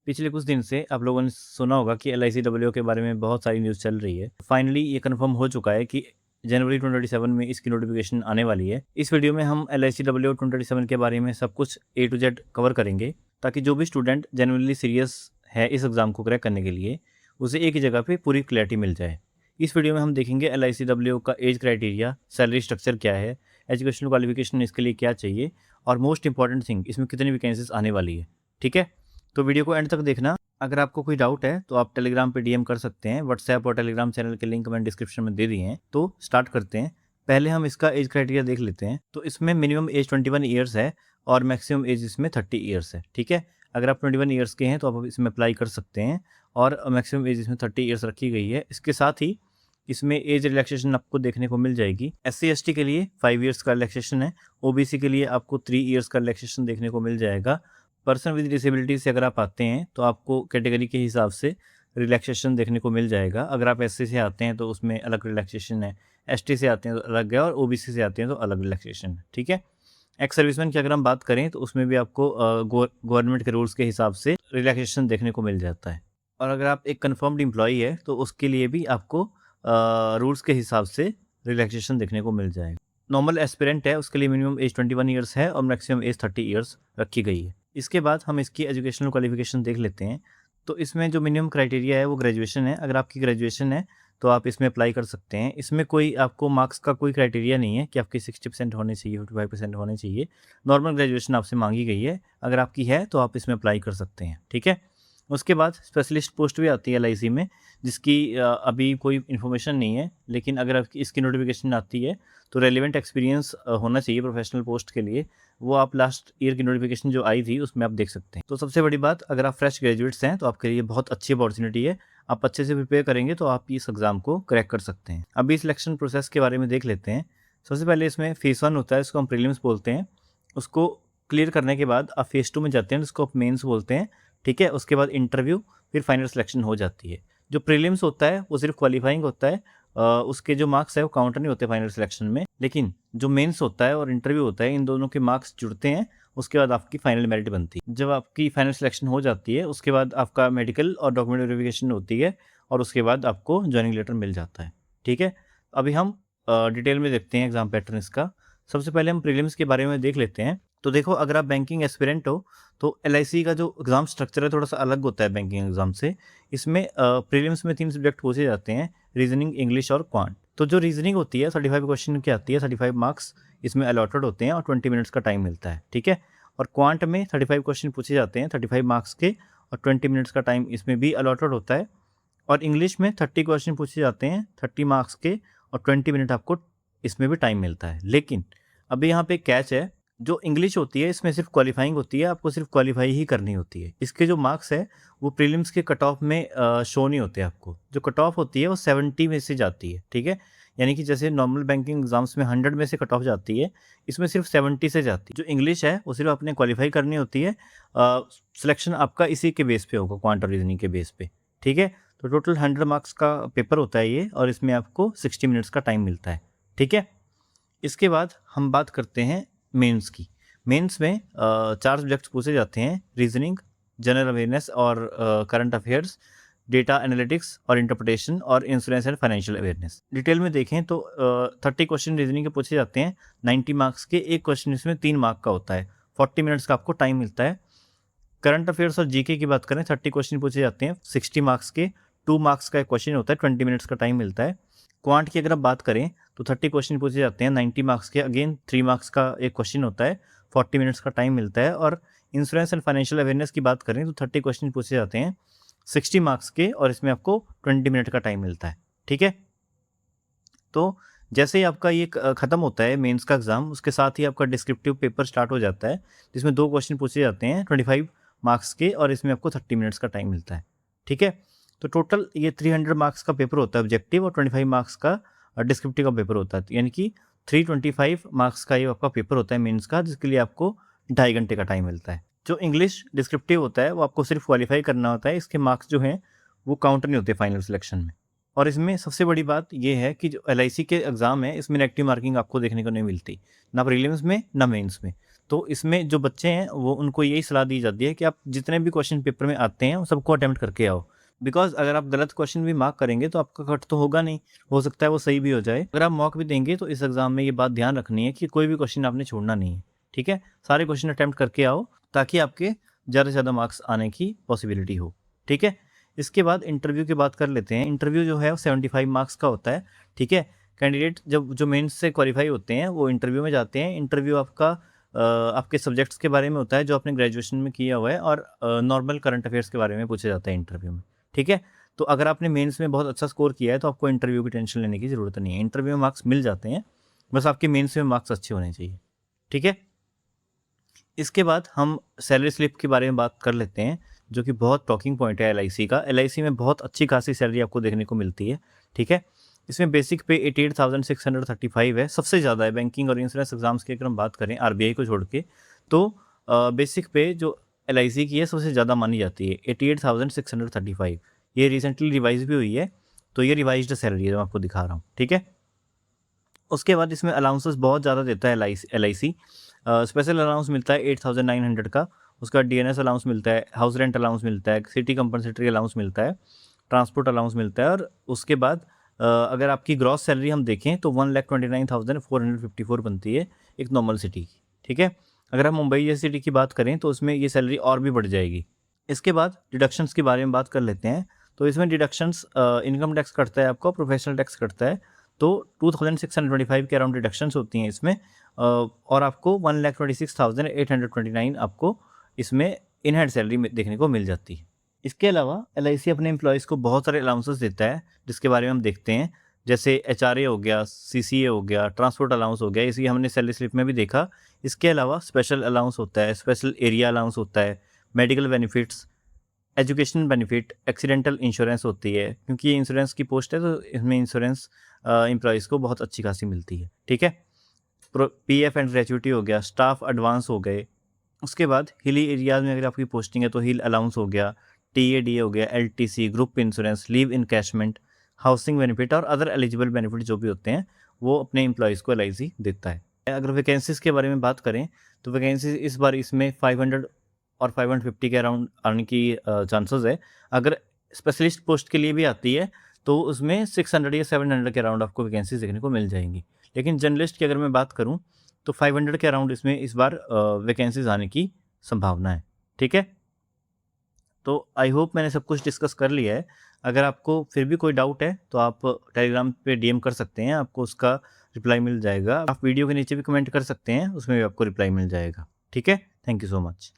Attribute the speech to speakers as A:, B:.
A: पिछले कुछ दिन से आप लोगों ने सुना होगा कि LICW के बारे में बहुत सारी न्यूज़ चल रही है। फाइनली ये कंफर्म हो चुका है कि जनवरी 2027 में इसकी नोटिफिकेशन आने वाली है। इस वीडियो में हम LICW 2027 के बारे में सब कुछ A to Z कवर करेंगे, ताकि जो भी स्टूडेंट जेन्युइनली सीरियस है इस एग्ज़ाम को क्रैक करने के लिए, उसे एक ही जगह पे पूरी क्लैरिटी मिल जाए। इस वीडियो में हम देखेंगे LICW का एज क्राइटेरिया, सैलरी स्ट्रक्चर क्या है, एजुकेशनल क्वालिफिकेशन इसके लिए क्या चाहिए और मोस्ट इंपॉर्टेंट थिंग, इसमें कितनी वैकेंसीज आने वाली है। ठीक है, तो वीडियो को एंड तक देखना। अगर आपको कोई डाउट है तो आप टेलीग्राम पे DM कर सकते हैं। व्हाट्सएप और टेलीग्राम चैनल के लिंक मैंने डिस्क्रिप्शन में दे दिए हैं। तो स्टार्ट करते हैं। पहले हम इसका एज क्राइटेरिया देख लेते हैं। तो इसमें मिनिमम एज 21 ईयर्स है और मैक्सिमम एज इसमें 30 ईयर्स है। ठीक है, अगर आप 21 ईयर्स के हैं तो आप इसमें अप्लाई कर सकते हैं और मैक्सिमम एज इसमें 30 ईयर्स रखी गई है। इसके साथ ही इसमें एज रिलैक्सेशन आपको देखने को मिल जाएगी। SC/ST के लिए 5 ईयर्स का रिलैक्सेशन है। OBC के लिए आपको 3 ईयर्स का रिलैक्सेशन देखने को मिल जाएगा। पर्सन विद डिसेबिलिटी से अगर आप आते हैं तो आपको कैटेगरी के हिसाब से रिलैक्सेशन देखने को मिल जाएगा। अगर आप SC से आते हैं तो उसमें अलग रिलैक्सेशन है, ST से आते हैं तो अलग है और OBC से आते हैं तो अलग रिलैक्सेशन है। ठीक है, एक्स सर्विसमैन की अगर हम बात करें तो उसमें भी आपको गवर्नमेंट के रूल्स के हिसाब से रिलैक्सेशन देखने को मिल जाता है। और अगर आप एक कन्फर्म्ड एम्प्लॉई है तो उसके लिए भी आपको रूल्स के हिसाब से रिलैक्सेशन देखने को मिल जाएगा। नॉर्मल एस्पिरेंट है उसके लिए मिनिमम एज 21 ईयर्स है और मैक्सिमम एज 30 ईयर्स रखी गई है। इसके बाद हम इसकी एजुकेशनल क्वालिफिकेशन देख लेते हैं। तो इसमें जो मिनिमम क्राइटेरिया है वो ग्रेजुएशन है। अगर आपकी ग्रेजुएशन है तो आप इसमें अप्लाई कर सकते हैं। इसमें कोई आपको मार्क्स का कोई क्राइटेरिया नहीं है कि आपकी 60% होने चाहिए, 55% होने चाहिए। नॉर्मल ग्रेजुएशन आपसे मांगी गई है। अगर आपकी है तो आप इसमें अप्लाई कर सकते हैं। ठीक है, उसके बाद स्पेशलिस्ट पोस्ट भी आती है LIC में, जिसकी अभी कोई इन्फॉर्मेशन नहीं है, लेकिन अगर आपकी इसकी नोटिफिकेशन आती है तो रेलिवेंट एक्सपीरियंस होना चाहिए प्रोफेशनल पोस्ट के लिए। वो आप लास्ट ईयर की नोटिफिकेशन जो आई थी उसमें आप देख सकते हैं। तो सबसे बड़ी बात, अगर आप फ्रेश ग्रेजुएट्स हैं तो आपके लिए बहुत अच्छी अपॉर्चुनिटी है। आप अच्छे से प्रिपेयर करेंगे तो आप इस एग्ज़ाम को क्रैक कर सकते हैं। अभी सिलेक्शन प्रोसेस के बारे में देख लेते हैं। सबसे पहले इसमें फेज़ 1 होता है, इसको हम प्रीलिम्स बोलते हैं। उसको क्लियर करने के बाद आप फेज़ 2 में जाते हैं, जिसको आप मेंस बोलते हैं। ठीक है, उसके बाद इंटरव्यू, फिर फाइनल सिलेक्शन हो जाती है। जो प्रीलिम्स होता है वो सिर्फ क्वालिफाइंग होता है, उसके जो मार्क्स है वो काउंटर नहीं होते फाइनल सिलेक्शन में। लेकिन जो मेंस होता है और इंटरव्यू होता है, इन दोनों के मार्क्स जुड़ते हैं, उसके बाद आपकी फाइनल मेरिट बनती है। जब आपकी फाइनल सिलेक्शन हो जाती है उसके बाद आपका मेडिकल और डॉक्यूमेंट वेरिफिकेशन होती है और उसके बाद आपको ज्वाइनिंग लेटर मिल जाता है। ठीक है, अभी हम डिटेल में देखते हैं एग्जाम पैटर्न इसका। सबसे पहले हम प्रीलिम्स के बारे में देख लेते हैं। तो देखो, अगर आप बैंकिंग एस्पिरेंट हो तो LIC का जो एग्ज़ाम स्ट्रक्चर है थोड़ा सा अलग होता है बैंकिंग एग्ज़ाम से। इसमें प्रीलिम्स में 3 सब्जेक्ट पूछे जाते हैं, रीजनिंग, इंग्लिश और क्वांट। तो जो रीजनिंग होती है 35 क्वेश्चन की आती है, 35 मार्क्स इसमें अलॉटेड होते हैं और 20 मिनट्स का टाइम मिलता है। ठीक है, और क्वांट में 35 क्वेश्चन पूछे जाते हैं, 35 मार्क्स के और 20 मिनट्स का टाइम इसमें भी अलॉटेड होता है। और इंग्लिश में 30 क्वेश्चन पूछे जाते हैं, 30 मार्क्स के और 20 मिनट आपको इसमें भी टाइम मिलता है। लेकिन अभी यहाँ पे कैच है, जो इंग्लिश होती है इसमें सिर्फ क्वालिफाइंग होती है, आपको सिर्फ क्वालिफाई ही करनी होती है। इसके जो मार्क्स है वो प्रीलिम्स के कट ऑफ में शो नहीं होते आपको। जो कट ऑफ होती है वो 70 में से जाती है। ठीक है, यानी कि जैसे नॉर्मल बैंकिंग एग्जाम्स में 100 में से कट ऑफ जाती है, इसमें सिर्फ 70 से जाती है। जो इंग्लिश है वो सिर्फ आपने क्वालिफाई करनी होती है। सिलेक्शन आपका इसी के बेस पे होगा, क्वांट और रीजनिंग के बेस पे। ठीक है, तो टोटल 100 मार्क्स का पेपर होता है ये और इसमें आपको 60 मिनट्स का टाइम मिलता है। ठीक है, इसके बाद हम बात करते हैं मेंस की। मेंस में 4 सब्जेक्ट्स पूछे जाते हैं, रीजनिंग, जनरल अवेयरनेस और करंट अफेयर्स, डेटा एनालिटिक्स और इंटरप्रिटेशन और insurance and financial awareness. Detail में देखें तो 30 क्वेश्चन रीजनिंग के पूछे जाते हैं, 90 मार्क्स के। एक क्वेश्चन इसमें 3 मार्क का होता है, 40 मिनट्स का आपको टाइम मिलता है। करंट अफेयर्स और GK की बात करें, 30 क्वेश्चन पूछे जाते हैं, 60 मार्क्स के। 2 मार्क्स का एक क्वेश्चन होता है, 20 मिनट्स का टाइम मिलता है। क्वांट की अगर आप बात करें तो 30 क्वेश्चन पूछे जाते हैं, 90 मार्क्स के। अगेन 3 मार्क्स का एक क्वेश्चन होता है, 40 मिनट्स का टाइम मिलता है। और इंश्योरेंस एंड फाइनेंशियल अवेयरनेस की बात करें तो 30 क्वेश्चन पूछे जाते हैं, 60 मार्क्स के और इसमें आपको 20 मिनट का टाइम मिलता है। ठीक है, तो जैसे ही आपका ये खत्म होता है मेंस का एग्जाम, उसके साथ ही आपका डिस्क्रिप्टिव पेपर स्टार्ट हो जाता है, जिसमें 2 क्वेश्चन पूछे जाते हैं 25 मार्क्स के और इसमें आपको 30 मिनट्स का टाइम मिलता है। ठीक है, तो टोटल ये 300 मार्क्स का पेपर होता है ऑब्जेक्टिव और 25 मार्क्स का डिस्क्रिप्टिव का पेपर होता है, यानी कि 325 मार्क्स का ये आपका पेपर होता है मेंस का, जिसके लिए आपको 2.5 घंटे का टाइम मिलता है। जो इंग्लिश डिस्क्रिप्टिव होता है वो आपको सिर्फ क्वालिफाई करना होता है, इसके मार्क्स जो हैं वो काउंट नहीं होते फाइनल सिलेक्शन में। और इसमें सबसे बड़ी बात ये है कि जो LIC के एग्ज़ाम है इसमें नेगेटिव मार्किंग आपको देखने को नहीं मिलती, ना प्रीलिम्स में ना मेंस में। तो इसमें जो बच्चे हैं वो उनको यही सलाह दी जाती है कि आप जितने भी क्वेश्चन पेपर में आते हैं वो सबको अटेम्प्ट करके आओ। बिकॉज अगर आप गलत क्वेश्चन भी मार्क करेंगे तो आपका कट तो होगा नहीं, हो सकता है वो सही भी हो जाए। अगर आप मॉक भी देंगे तो इस एग्जाम में ये बात ध्यान रखनी है कि कोई भी क्वेश्चन आपने छोड़ना नहीं है, ठीक है। सारे क्वेश्चन अटेम्प्ट करके आओ ताकि आपके ज़्यादा से ज़्यादा मार्क्स आने की पॉसिबिलिटी हो, ठीक है। इसके बाद इंटरव्यू की बात कर लेते हैं। इंटरव्यू जो है वो 75 मार्क्स का होता है, ठीक है। कैंडिडेट जब जो मेंस से क्वालिफाई होते हैं वो इंटरव्यू में जाते हैं। इंटरव्यू आपका आपके सब्जेक्ट्स के बारे में होता है जो आपने ग्रेजुएशन में किया हुआ है, और नॉर्मल करंट अफेयर्स के बारे में पूछा जाता है इंटरव्यू में, ठीक है। तो अगर आपने मेंस में बहुत अच्छा स्कोर किया है तो आपको इंटरव्यू की टेंशन लेने की ज़रूरत नहीं है। इंटरव्यू में मार्क्स मिल जाते हैं, बस आपके मेंस में मार्क्स अच्छे होने चाहिए, ठीक है। इसके बाद हम सैलरी स्लिप के बारे में बात कर लेते हैं, जो कि बहुत टॉकिंग पॉइंट है एलआईसी का। एलआईसी में बहुत अच्छी खासी सैलरी आपको देखने को मिलती है, ठीक है। इसमें बेसिक पे 88,635 है, सबसे ज़्यादा है बैंकिंग और इंश्योरेंस एग्जाम्स की। अगर हम बात करें आरबीआई को छोड़ के, तो बेसिक पे जो एलआईसी की है सबसे ज़्यादा मानी जाती है 88,635। ये रिसेंटली रिवाइज भी हुई है, तो ये रिवाइज्ड सैलरी है जो मैं आपको दिखा रहा हूँ, ठीक है। उसके बाद इसमें अलाउंसेस बहुत ज़्यादा देता है एलआईसी। स्पेशल अलाउंस मिलता है 8,900 का। उसका डीएनएस अलाउंस मिलता है, हाउस रेंट अलाउंस मिलता है, सिटी कंपनसेटरी अलाउंस मिलता है, ट्रांसपोर्ट अलाउंस मिलता है। और उसके बाद अगर आपकी ग्रॉस सैलरी हम देखें तो 1,29,454 बनती है एक नॉर्मल सिटी की, ठीक है। अगर हम मुंबई जैसी सिटी की बात करें तो उसमें ये सैलरी और भी बढ़ जाएगी। इसके बाद डिडक्शंस के बारे में बात कर लेते हैं। तो इसमें डिडक्शंस इनकम टैक्स कटता है आपका, प्रोफेशनल टैक्स कटता है, तो 2,625 के अराउंड डिडक्शंस होती हैं इसमें। और आपको 1,26,829 आपको इसमें इन हैंड सैलरी में देखने को मिल जाती है। इसके अलावा एलआईसी अपने एम्प्लॉयज़ को बहुत सारे अलाउंसेस देता है, जिसके बारे में हम देखते हैं। जैसे एचआरए हो गया, सीसीए हो गया, ट्रांसपोर्ट अलाउंस हो गया, इसी हमने सैलरी स्लिप में भी देखा। इसके अलावा स्पेशल अलाउंस होता है, स्पेशल एरिया अलाउंस होता है, medical benefits, education benefit, accidental insurance होती है। क्योंकि ये इंश्योरेंस की पोस्ट है तो इसमें इंश्योरेंस एम्प्लॉयज़ को बहुत अच्छी खासी मिलती है, ठीक है। पीएफ एंड ग्रेचुइटी हो गया, स्टाफ एडवांस हो गए। उसके बाद हिली एरियाज़ में अगर आपकी पोस्टिंग है तो हिल अलाउंस हो गया, टीएडी हो गया, LTC, group insurance, leave encashment, housing benefit और अदर एलिजिबल बेनिफिट जो भी होते हैं वो अपने एम्प्लॉयज़ को एलआईसी देता है। अगर वैकेंसीज़ के बारे में बात करें तो वैकेंसीज इस बार इसमें 500 और 550 के अराउंड आने की चांसेस है। अगर स्पेशलिस्ट पोस्ट के लिए भी आती है तो उसमें 600 या 700 के अराउंड आपको वैकेंसीज देखने को मिल जाएंगी। लेकिन जर्नलिस्ट की अगर मैं बात करूं तो 500 के अराउंड इसमें इस बार वैकेंसीज आने की संभावना है, ठीक है। तो आई होप मैंने सब कुछ डिस्कस कर लिया है। अगर आपको फिर भी कोई डाउट है तो आप टेलीग्राम पे डीएम कर सकते हैं, आपको उसका रिप्लाई मिल जाएगा। आप वीडियो के नीचे भी कमेंट कर सकते हैं, उसमें भी आपको रिप्लाई मिल जाएगा, ठीक है। Thank you so much.